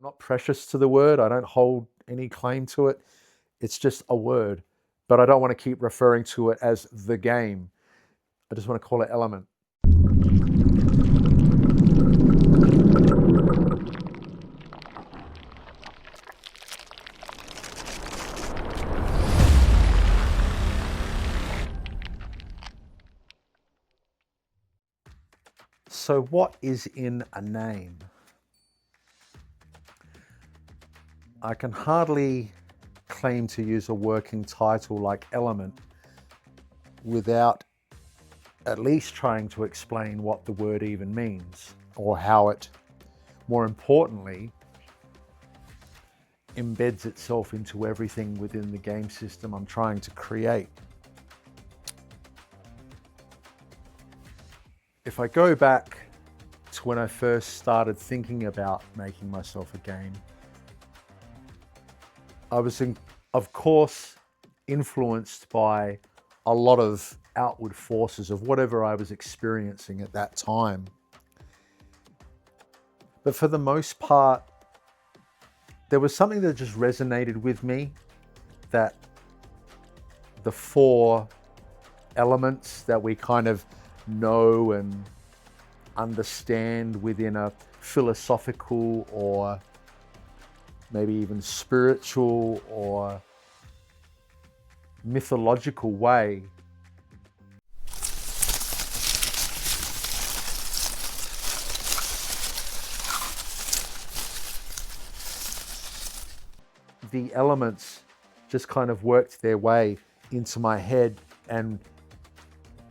not precious to the word. I don't hold any claim to it. It's just a word, but I don't want to keep referring to it as the game. I just want to call it element. So what is in a name? I can hardly claim to use a working title like element without at least trying to explain what the word even means, or how it, more importantly, embeds itself into everything within the game system I'm trying to create. If I go back to when I first started thinking about making myself a game, I was, of course, influenced by a lot of outward forces of whatever I was experiencing at that time. But for the most part, there was something that just resonated with me, that the four elements that we kind of know and understand within a philosophical or maybe even spiritual or mythological way, the elements just kind of worked their way into my head and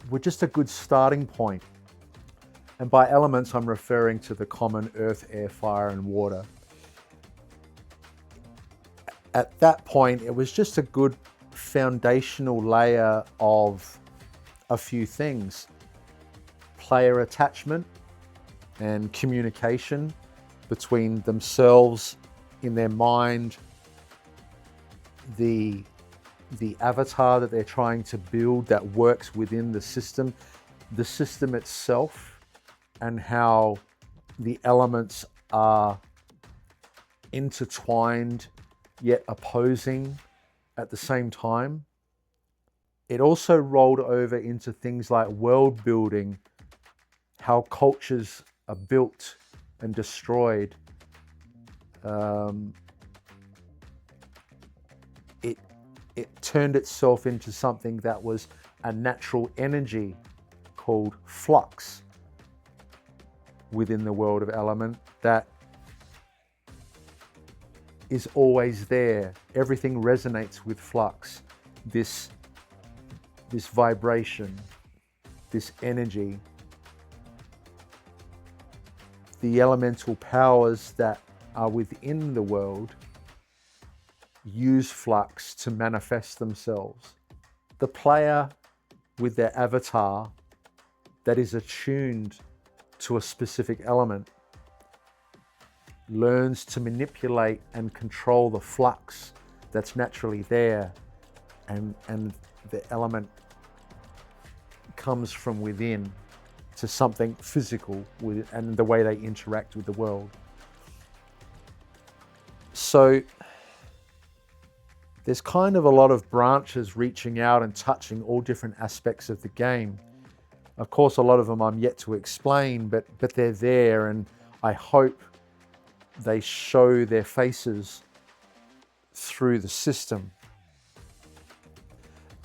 were just a good starting point. And by elements, I'm referring to the common earth, air, fire, and water. At that point, it was just a good foundational layer of a few things: player attachment and communication between themselves in their mind, the avatar that they're trying to build that works within the system itself, and how the elements are intertwined yet opposing at the same time. It also rolled over into things like world building, how cultures are built and destroyed. It turned itself into something that was a natural energy called flux within the world of element that is always there. Everything resonates with flux, this vibration, this energy. The elemental powers that are within the world use flux to manifest themselves. The player with their avatar that is attuned to a specific element learns to manipulate and control the flux that's naturally there, and the element comes from within to something physical and the way they interact with the world. So there's kind of a lot of branches reaching out and touching all different aspects of the game. Of course, a lot of them I'm yet to explain, but they're there, and I hope they show their faces through the system.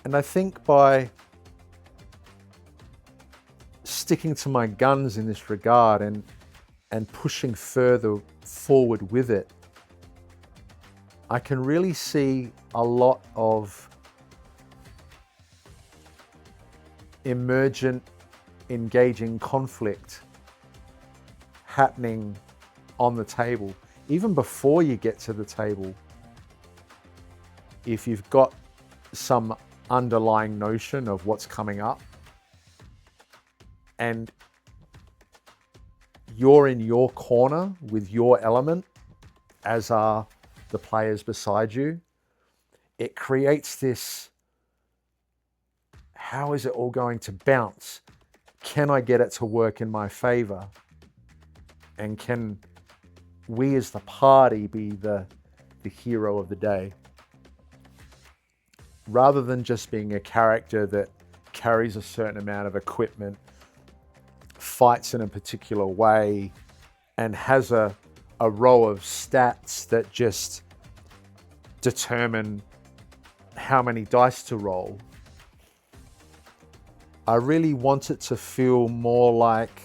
And I think by sticking to my guns in this regard and pushing further forward with it, I can really see a lot of emergent, engaging conflict happening on the table. Even before you get to the table, if you've got some underlying notion of what's coming up and you're in your corner with your element, as are the players beside you, it creates this, how is it all going to bounce? Can I get it to work in my favor? And can we as the party be the hero of the day, rather than just being a character that carries a certain amount of equipment, fights in a particular way, and has a row of stats that just determine how many dice to roll. I really want it to feel more like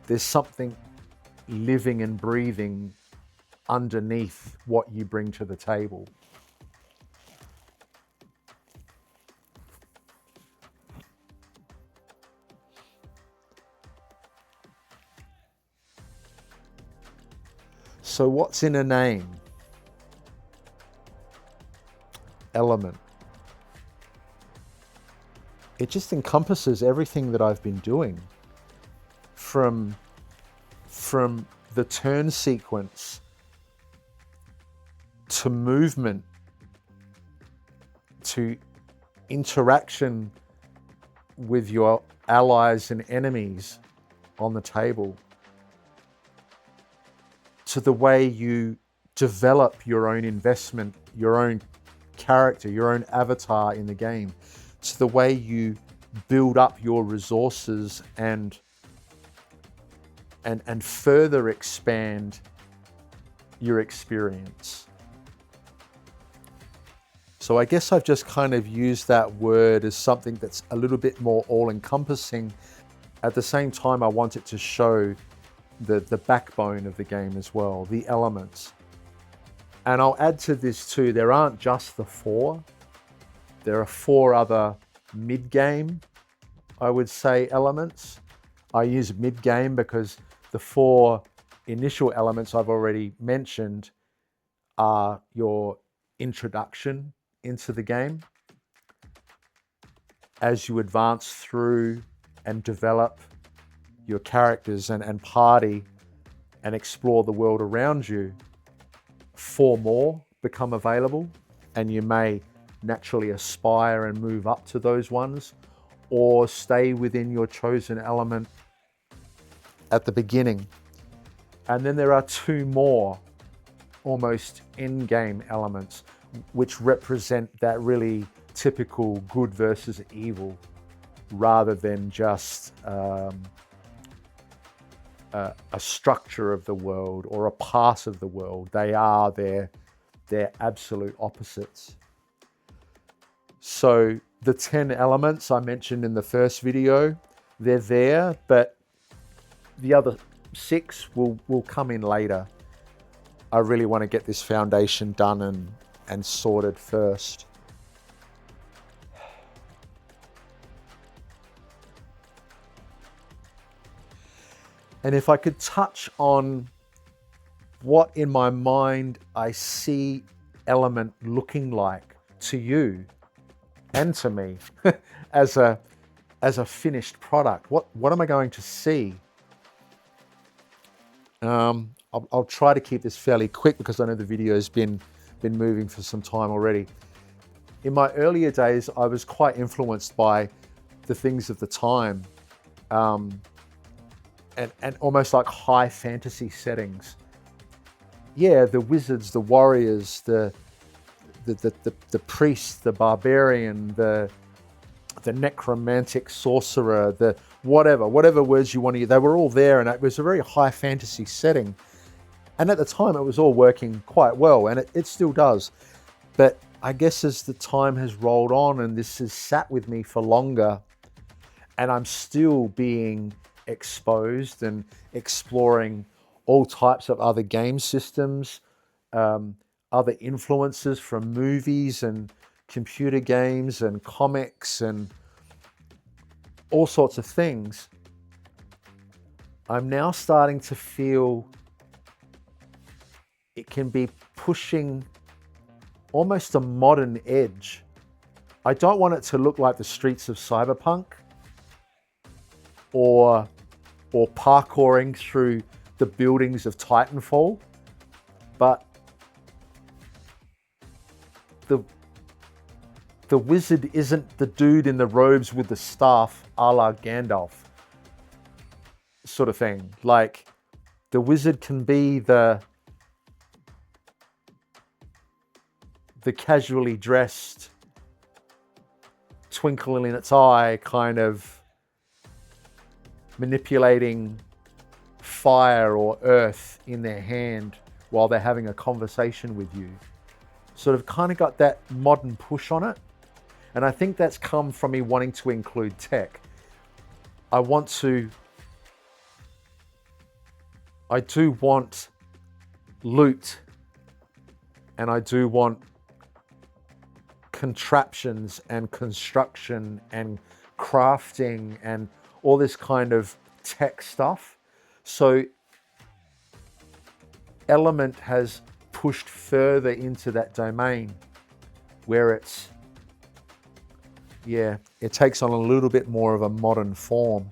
there's something living and breathing underneath what you bring to the table. So what's in a name? Element. It just encompasses everything that I've been doing, from the turn sequence to movement to interaction with your allies and enemies on the table, to the way you develop your own investment, your own character, your own avatar in the game, to the way you build up your resources and further expand your experience. So I guess I've just kind of used that word as something that's a little bit more all-encompassing. At the same time, I want it to show the backbone of the game as well, the elements. And I'll add to this too, there aren't just the 4. There are 4 other mid-game, I would say, elements. I use mid-game because the 4 initial elements I've already mentioned are your introduction into the game. As you advance through and develop your characters and party and explore the world around you, 4 more become available, and you may naturally aspire and move up to those ones, or stay within your chosen element at the beginning. And then there are 2 more almost in-game elements which represent that really typical good versus evil, rather than just a structure of the world or a part of the world. They are their absolute opposites. So the 10 elements I mentioned in the first video, they're there, but the other 6 will come in later. I really want to get this foundation done and sorted first. And if I could touch on what in my mind I see element looking like to you and to me as a finished product, what am I going to see? I'll try to keep this fairly quick because I know the video has been moving for some time already. In my earlier days, I was quite influenced by the things of the time, and almost like high fantasy settings. Yeah, the wizards, the warriors, the priest, the barbarian, the necromantic sorcerer, the whatever words you want to use, they were all there, and it was a very high fantasy setting. And at the time, it was all working quite well, and it still does. But I guess as the time has rolled on and this has sat with me for longer, and I'm still being exposed and exploring all types of other game systems, other influences from movies and computer games and comics and all sorts of things, I'm now starting to feel it can be pushing almost a modern edge. I don't want it to look like the streets of Cyberpunk or parkouring through the buildings of Titanfall, but the wizard isn't the dude in the robes with the staff a la Gandalf sort of thing. Like, The wizard can be the casually dressed, twinkle in its eye, kind of manipulating fire or earth in their hand while they're having a conversation with you. Sort of kind of got that modern push on it. And I think that's come from me wanting to include tech. I do want loot, and I do want contraptions and construction and crafting and all this kind of tech stuff. So Element has pushed further into that domain where it takes on a little bit more of a modern form.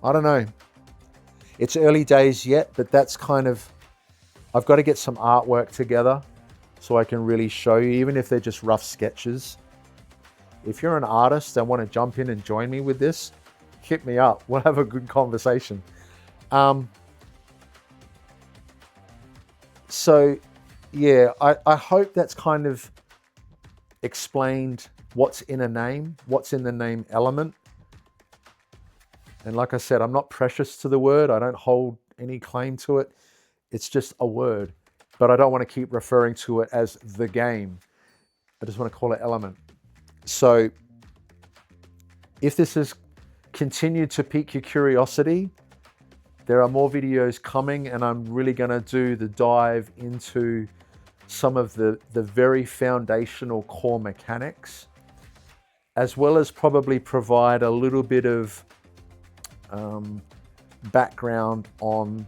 I don't know. It's early days yet, but that's kind of, I've got to get some artwork together so I can really show you, even if they're just rough sketches. If you're an artist and want to jump in and join me with this, hit me up. We'll have a good conversation. So yeah, I hope that's kind of explained what's in a name, what's in the name element. And like I said, I'm not precious to the word. I don't hold any claim to it. It's just a word, but I don't want to keep referring to it as the game. I just want to call it element. So if this has continued to pique your curiosity, there are more videos coming, and I'm really going to do the dive into some of the very foundational core mechanics, as well as probably provide a little bit of background on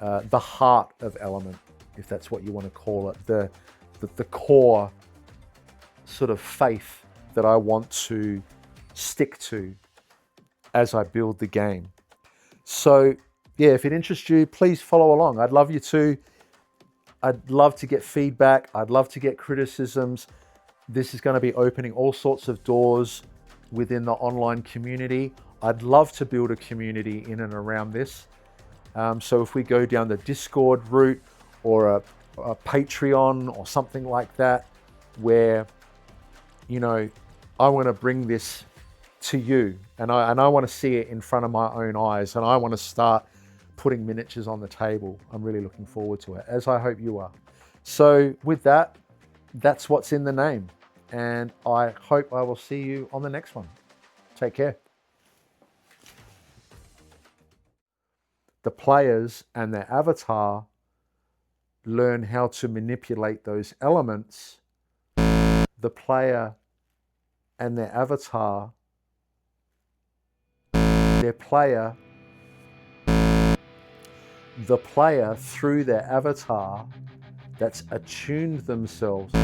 the heart of element, if that's what you want to call it, the core sort of faith that I want to stick to as I build the game. So yeah, if it interests you, please follow along. I'd love you to. I'd love to get feedback. I'd love to get criticisms. This is going to be opening all sorts of doors within the online community. I'd love to build a community in and around this. So if we go down the Discord route or a Patreon or something like that, where, you know, I want to bring this to you, and I want to see it in front of my own eyes, and I want to start putting miniatures on the table. I'm really looking forward to it, as I hope you are. So with that, that's what's in the name, and I hope I will see you on the next one. Take care. The players and their avatar learn how to manipulate those elements. The player and their avatar, the player through their avatar that's attuned themselves,